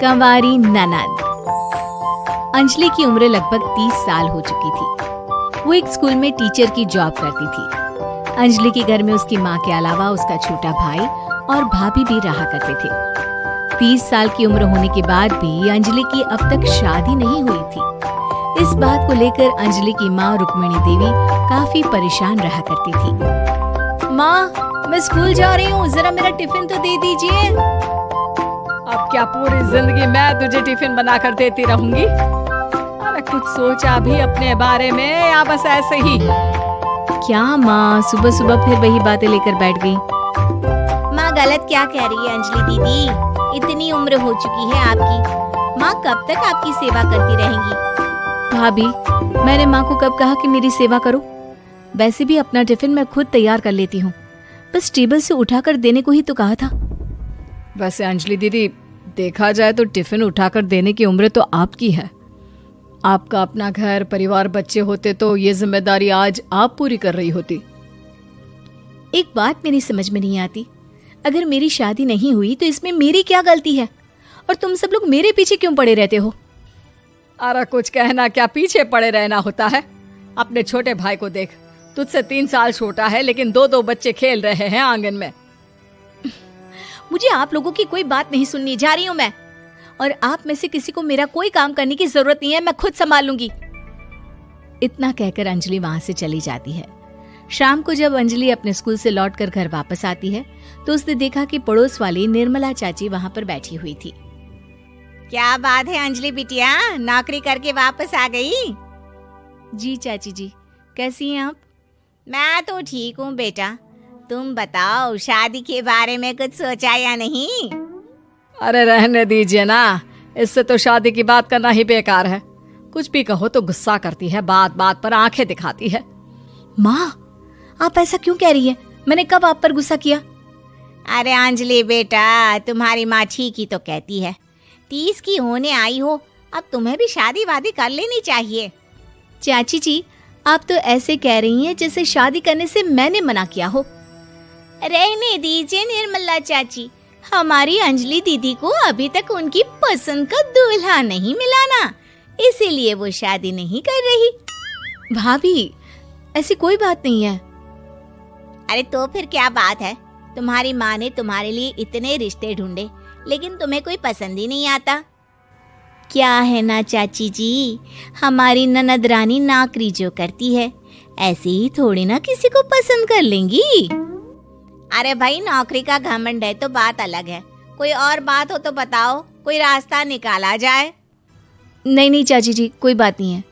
कंवारी ननद। अंजलि की उम्र लगभग 30 साल हो चुकी थी। वो एक स्कूल में टीचर की जॉब करती थी। अंजलि के घर में उसकी माँ के अलावा उसका छोटा भाई और भाभी भी रहा करते थे। 30 साल की उम्र होने के बाद भी अंजलि की अब तक शादी नहीं हुई थी। इस बात को लेकर अंजलि की माँ रुक्मिणी देवी काफी परेशान रहा करती थी। माँ, मैं स्कूल जा रही हूँ, जरा मेरा टिफिन तो दे दीजिए। अब क्या पूरी जिंदगी मैं तुझे टिफिन बनाकर देती रहूंगी? अरे कुछ सोचा भी अपने बारे में या बस ऐसे ही? क्या माँ, सुबह सुबह फिर वही बातें लेकर बैठ गई। माँ गलत क्या कह रही है अंजलि दीदी? इतनी उम्र हो चुकी है आपकी, माँ कब तक आपकी सेवा करती रहेंगी? भाभी, मैंने माँ को कब कहा कि मेरी सेवा करो? वैसे भी अपना टिफिन मैं खुद तैयार कर लेती हूँ, बस टेबल से उठाकर देने को ही तो कहा था। वैसे अंजलि दीदी, देखा जाए तो टिफिन उठाकर देने की उम्र तो आपकी है। आपका अपना घर परिवार बच्चे होते तो ये जिम्मेदारी आज आप पूरी कर रही होती। एक बात मेरी समझ में नहीं आती, अगर मेरी शादी नहीं हुई तो इसमें मेरी क्या गलती है और तुम सब लोग मेरे पीछे क्यों पड़े रहते हो? अरे कुछ कहना क्या पीछे पड़े रहना होता है? अपने छोटे भाई को देख, तुझसे 3 साल छोटा है लेकिन 2 बच्चे खेल रहे हैं आंगन में। मुझे आप लोगों की कोई बात नहीं सुननी, जा रही हूँ मैं। और आप में से किसी को मेरा कोई काम करने की जरूरत नहीं है, मैं खुद संभाल लूंगी। इतना कहकर अंजलि वहां से चली जाती है। शाम को जब अंजलि अपने स्कूल से लौटकर घर वापस आती है तो उसने देखा कि पड़ोस वाली निर्मला चाची वहां पर बैठी हुई थी। क्या बात है अंजलि बिटिया, नौकरी करके वापस आ गई? जी चाची जी, कैसी हैं आप? मैं तो ठीक हूँ बेटा, तुम बताओ शादी के बारे में कुछ सोचा या नहीं? अरे रहने दीजिए ना, इससे तो शादी की बात करना ही बेकार है। कुछ भी कहो तो गुस्सा करती है, बात बात पर आंखें दिखाती है। माँ, आप ऐसा क्यों कह रही है? मैंने कब आप पर गुस्सा किया? अरे अंजलि बेटा, तुम्हारी माँ ठीक ही तो कहती है। 30 की होने आई हो, अब तुम्हें भी शादी वादी कर लेनी चाहिए। चाची जी, आप तो ऐसे कह रही हैं जैसे शादी करने से मैंने मना किया हो। रहने दीजिए निर्मला चाची, हमारी अंजलि दीदी को अभी तक उनकी पसंद का दूल्हा नहीं मिला ना, इसीलिए वो शादी नहीं कर रही। भाभी, ऐसी कोई बात नहीं है। अरे तो फिर क्या बात है? तुम्हारी माँ ने तुम्हारे लिए इतने रिश्ते ढूंढे लेकिन तुम्हें कोई पसंद ही नहीं आता। क्या है ना चाची जी, हमारी ननद रानी नौकरी जो करती है ऐसे ही थोड़ी ना किसी को पसंद कर लेंगी। अरे भाई, नौकरी का घमंड है तो बात अलग है, कोई और बात हो तो बताओ, कोई रास्ता निकाला जाए। नहीं चाची जी, कोई बात नहीं है,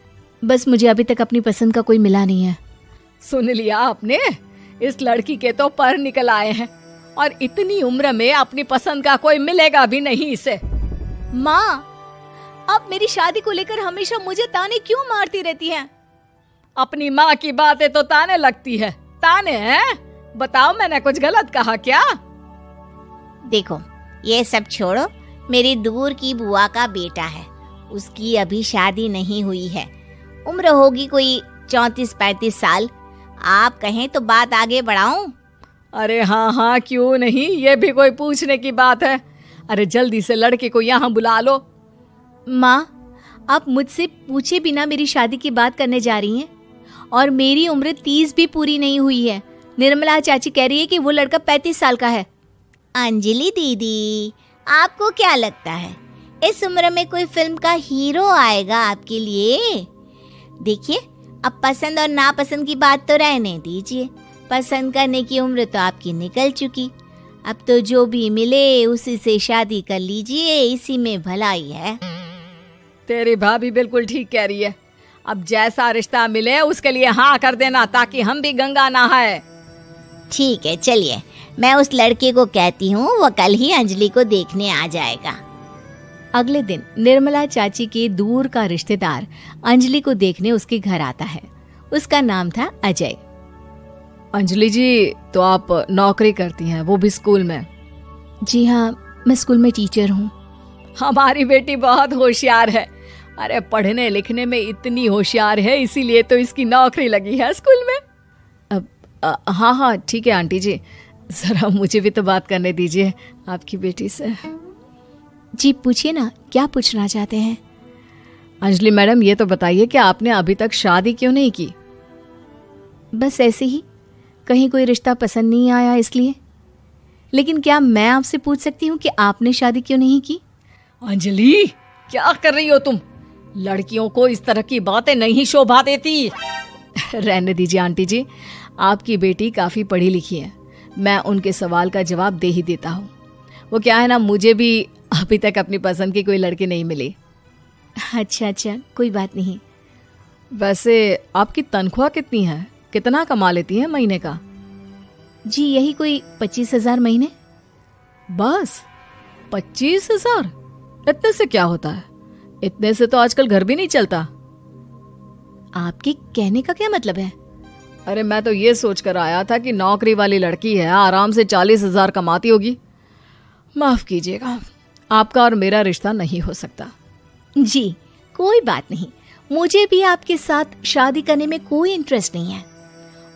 बस मुझे अभी तक अपनी पसंद का कोई मिला नहीं है। सुन लिया आपने, इस लड़की के तो पर निकल आए हैं और इतनी उम्र में अपनी पसंद का कोई मिलेगा भी नहीं इसे। माँ, आप मेरी शादी को लेकर हमेशा मुझे ताने क्यों मारती रहती हैं? अपनी माँ की बातें तो ताने लगती है। ताने हैं? बताओ, मैंने कुछ गलत कहा क्या? देखो, ये सब छोड़ो, मेरी दूर की बुआ का बेटा है, उसकी अभी शादी नहीं हुई है, उम्र होगी कोई 34-35 साल। आप कहें तो बात आगे बढ़ाऊं? अरे हाँ, क्यों नहीं, ये भी कोई पूछने की बात है। अरे जल्दी से लड़के को यहाँ बुला लो। माँ, आप मुझसे पूछे बिना मेरी शादी की बात करने जा रही हैं और मेरी उम्र 30 भी पूरी नहीं हुई है। निर्मला चाची कह रही है कि वो लड़का 35 साल का है। अंजलि दीदी, आपको क्या लगता है इस उम्र में कोई फिल्म का हीरो आएगा आपके लिए? देखिए, अब पसंद और नापसंद की बात तो रहने दीजिए, पसंद करने की उम्र तो आपकी निकल चुकी। अब तो जो भी मिले उसी से शादी कर लीजिए, इसी में भलाई है। तेरी भाभी बिल्कुल ठीक कह रही है। अब जैसा रिश्ता मिले उसके लिए हाँ कर देना, ताकि हम भी गंगा नहाए। ठीक है, चलिए मैं उस लड़के को कहती हूँ, वो कल ही अंजलि को देखने आ जाएगा। अगले दिन निर्मला चाची के दूर का रिश्तेदार अंजलि को देखने उसके घर आता है। उसका नाम था अजय। अंजलि जी, तो आप नौकरी करती हैं, वो भी स्कूल में? जी हाँ, मैं स्कूल में टीचर हूँ। हमारी बेटी बहुत होशियार है। अरे पढ़ने लिखने में इतनी होशियार है, इसीलिए तो इसकी नौकरी लगी है स्कूल में। हाँ ठीक है आंटी जी, जरा मुझे भी तो बात करने दीजिए आपकी बेटी से। जी पूछिए ना, क्या पूछना चाहते हैं? अंजलि मैडम, ये तो बताइए कि आपने अभी तक शादी क्यों नहीं की? बस ऐसे ही, कहीं कोई रिश्ता पसंद नहीं आया इसलिए। लेकिन क्या मैं आपसे पूछ सकती हूँ कि आपने शादी क्यों नहीं की? अंजलि, क्या कर रही हो तुम? लड़कियों को इस तरह की बातें नहीं शोभा देती। रहने दीजिए आंटी जी, आपकी बेटी काफ़ी पढ़ी लिखी है, मैं उनके सवाल का जवाब दे ही देता हूँ। वो क्या है ना, मुझे भी अभी तक अपनी पसंद की कोई लड़की नहीं मिली। अच्छा, कोई बात नहीं। वैसे आपकी तनख्वाह कितनी है? कितना कमा लेती हैं महीने का? जी यही कोई 25,000 महीने। बस 25,000? इतने से क्या होता है? इतने से तो आजकल घर भी नहीं चलता। आपके कहने का क्या मतलब है? अरे मैं तो ये सोच कर आया था कि नौकरी वाली लड़की है, आराम से 40,000 कमाती होगी। माफ कीजिएगा, आपका और मेरा रिश्ता नहीं हो सकता। जी कोई बात नहीं, मुझे भी आपके साथ शादी करने में कोई इंटरेस्ट नहीं है।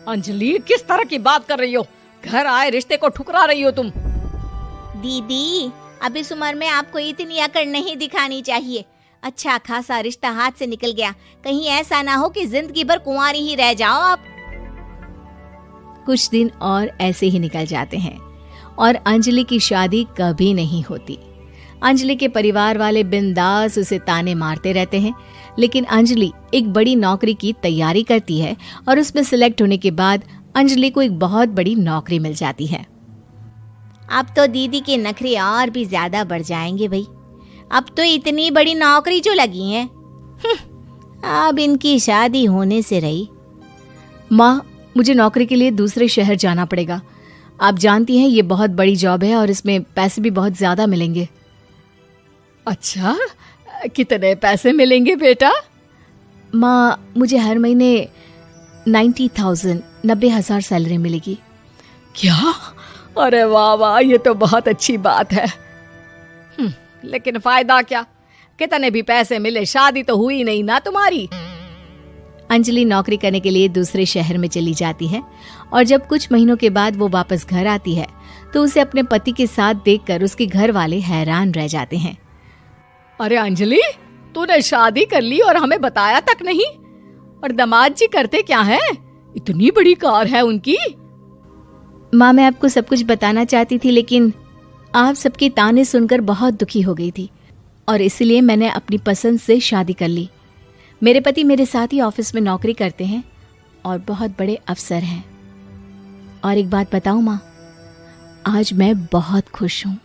अंजलि, किस तरह की बात कर रही हो? घर आए रिश्ते को ठुकरा रही हो तुम। दीदी, अब इस उम्र में आपको इतनी अकड़ नहीं दिखानी चाहिए। अच्छा खासा रिश्ता हाथ से निकल गया, कहीं ऐसा ना हो कि जिंदगी भर कुंवारी ही रह जाओ आप। कुछ दिन और ऐसे ही निकल जाते हैं और अंजलि की शादी कभी नहीं होती। अंजलि के परिवार वाले बिंदास उसे ताने मारते रहते हैं, लेकिन अंजलि एक बड़ी नौकरी की तैयारी करती है और उसमें सिलेक्ट होने के बाद अंजलि को एक बहुत बड़ी नौकरी मिल जाती है। अब तो दीदी के नखरे और भी ज्यादा बढ़ जाएंगे भाई। अब तो इतनी बड़ी नौकरी जो लगी है, अब इनकी शादी होने से रही। माँ, मुझे नौकरी के लिए दूसरे शहर जाना पड़ेगा। आप जानती हैं ये बहुत बड़ी जॉब है और इसमें पैसे भी बहुत ज्यादा मिलेंगे। अच्छा, कितने पैसे मिलेंगे बेटा? माँ, मुझे हर महीने 90,000 सैलरी मिलेगी। क्या? अरे वाह वाह, ये तो बहुत अच्छी बात है। लेकिन फायदा क्या? कितने भी पैसे मिले, शादी तो हुई नहीं ना तुम्हारी। अंजलि नौकरी करने के लिए दूसरे शहर में चली जाती है और जब कुछ महीनों के बाद वो वापस घर आती है तो उसे अपने पति के साथ देखकर उसके घर वाले हैरान रह जाते हैं। अरे अंजलि, तूने शादी कर ली और हमें बताया तक नहीं। और दामाद जी करते क्या हैं? इतनी बड़ी कार है उनकी। माँ, मैं आपको सब कुछ बताना चाहती थी, लेकिन आप सबके ताने सुनकर बहुत दुखी हो गई थी और इसलिए मैंने अपनी पसंद से शादी कर ली। मेरे पति मेरे साथ ही ऑफिस में नौकरी करते हैं और बहुत बड़े अफसर हैं। और एक बात बताऊं माँ, आज मैं बहुत खुश हूँ।